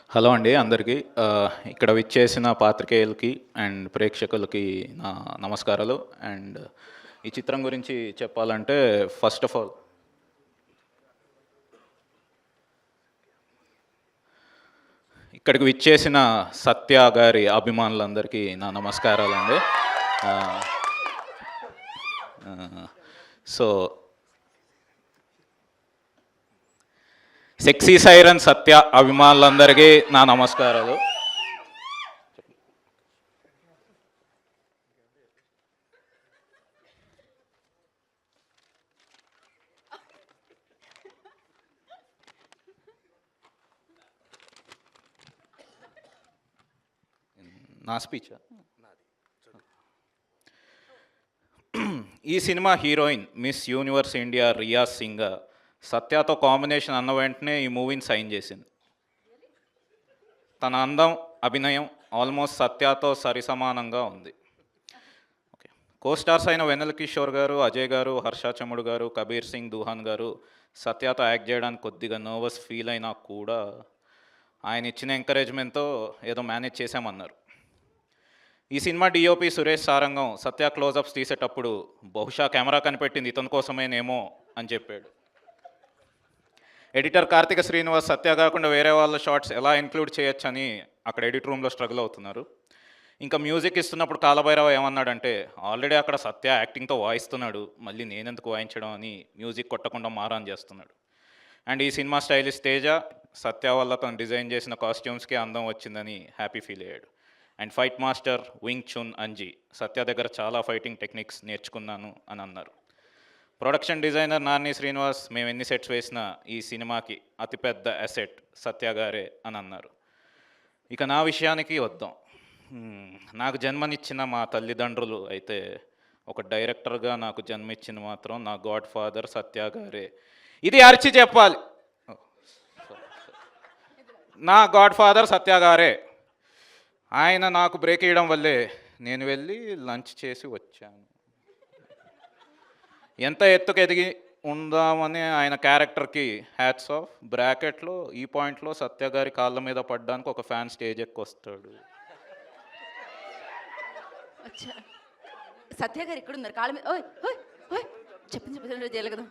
Hello అండి అందరికీ. ఇక్కడ విచ్చేసిన పాత్రికేయులకి అండ్ ప్రేక్షకులకి నా నమస్కారాలు. అండ్ ఈ చిత్రం గురించి చెప్పాలంటే ఫస్ట్ ఆఫ్ ఆల్ ఇక్కడికి విచ్చేసిన సత్య గారి అభిమానులందరికీ నా నమస్కారాలండి. సో సెక్సీ సైరన్ సత్య అభిమానులందరికీ నా నమస్కారాలు. నా స్పీచ్ ఈ cinema heroine Miss Universe India Riya Singh సత్యతో కాంబినేషన్ అన్న వెంటనే ఈ మూవీని సైన్ చేసింది. తన అందం అభినయం ఆల్మోస్ట్ సత్యతో సరిసమానంగా ఉంది. ఓకే, కోస్టార్స్ అయిన వెన్నెల కిషోర్ గారు, అజయ్ గారు, హర్షాచముడు గారు, కబీర్ సింగ్ దూహాన్ గారు సత్యతో యాక్ట్ చేయడానికి కొద్దిగా నర్వస్ ఫీల్ అయినా కూడా ఆయన ఇచ్చిన ఎంకరేజ్మెంట్తో ఏదో మేనేజ్ చేశామన్నారు. ఈ సినిమా డిఓపి సురేష్ సారంగం సత్య క్లోజప్స్ తీసేటప్పుడు బహుశా కెమెరా కనిపెట్టింది ఇతని కోసమేనేమో అని చెప్పాడు. ఎడిటర్ కార్తిక శ్రీనివాస్ సత్య కాకుండా వేరే వాళ్ళ షార్ట్స్ ఎలా ఇంక్లూడ్ చేయొచ్చని అక్కడ ఎడిట్ రూమ్లో స్ట్రగుల్ అవుతున్నారు. ఇంకా మ్యూజిక్ ఇస్తున్నప్పుడు కాలభైరవ ఏమన్నాడంటే, ఆల్రెడీ అక్కడ సత్య యాక్టింగ్తో వాయిస్తున్నాడు, మళ్ళీ నేనెందుకు వాయించడం అని మ్యూజిక్ కొట్టకుండా మారాన్ చేస్తున్నాడు. అండ్ ఈ సినిమా స్టైలిస్ట్ తేజ సత్య వల్ల తను డిజైన్ చేసిన కాస్ట్యూమ్స్కి అందం వచ్చిందని హ్యాపీ ఫీల్ అయ్యాడు. And fight master wing chun Anji Satya దగ్గర చాలా ఫైటింగ్ టెక్నిక్స్ నేర్చుకున్నాను అని అన్నారు. ప్రొడక్షన్ డిజైనర్ నాని శ్రీనివాస్ మేము ఎన్ని సెట్స్ వేసినా ఈ సినిమాకి అతిపెద్ద అసెట్ సత్య గారే అని అన్నారు. ఇక నా విషయానికి వద్దాం. నాకు జన్మనిచ్చిన మా తల్లిదండ్రులు అయితే ఒక డైరెక్టర్గా నాకు జన్మిచ్చిన మాత్రం నా గాడ్ ఫాదర్ సత్య గారే. ఇది అరిచి చెప్పాలి, నా గాడ్ ఫాదర్ సత్య గారే. ఆయన నాకు బ్రేక్ ఇవ్వడం వల్లే నేను వెళ్ళి లంచ్ చేసి వచ్చాను. ఎంత ఎత్తుకు ఎదిగి ఉందామని ఆయన క్యారెక్టర్కి హ్యాట్స్ ఆఫ్. బ్రాకెట్లో ఈ పాయింట్లో సత్య గారి కాళ్ళ మీద పడ్డానికి ఒక ఫ్యాన్ స్టేజ్ ఎక్కి వస్తాడు. సత్య గారు ఇక్కడ ఉన్నారు కాళ్ళ మీద. చెప్పండి చేయలేదు కదా.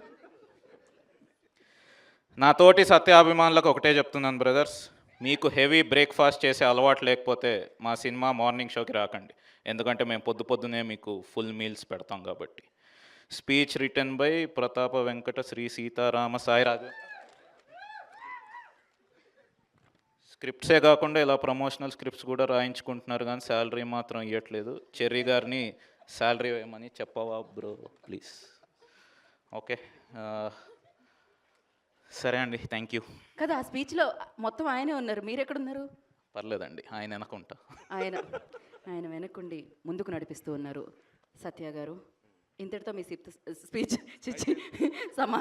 నా తోటి సత్యాభిమానులకు ఒకటే చెప్తున్నాను బ్రదర్స్, మీకు హెవీ బ్రేక్ఫాస్ట్ చేసే అలవాటు లేకపోతే మా సినిమా మార్నింగ్ షోకి రాకండి, ఎందుకంటే మేము పొద్దునే మీకు ఫుల్ మీల్స్ పెడతాం కాబట్టి. స్పీచ్ రిటర్న్ బై ప్రతాప వెంకట శ్రీ సీతారామ సాయిరాజు. స్క్రిప్ట్సే కాకుండా ఇలా ప్రమోషనల్ స్క్రిప్ట్స్ కూడా రాయించుకుంటున్నారు, కానీ శాలరీ మాత్రం ఇవ్వట్లేదు. చెర్రీ గారిని శాలరీ వేయమని చెప్పవా బ్రో ప్లీజ్. ఓకే, సరే అండి, థ్యాంక్ యూ. కదా ఆ స్పీచ్లో మొత్తం ఆయనే ఉన్నారు, మీరు ఎక్కడున్నారు? పర్లేదండి, ఆయన వెనకుంటా. ఆయన వెనకుండి ముందుకు నడిపిస్తూ ఉన్నారు. సత్య గారు, ఇంతటితో మీ స్పీచ్ సమాప్తం.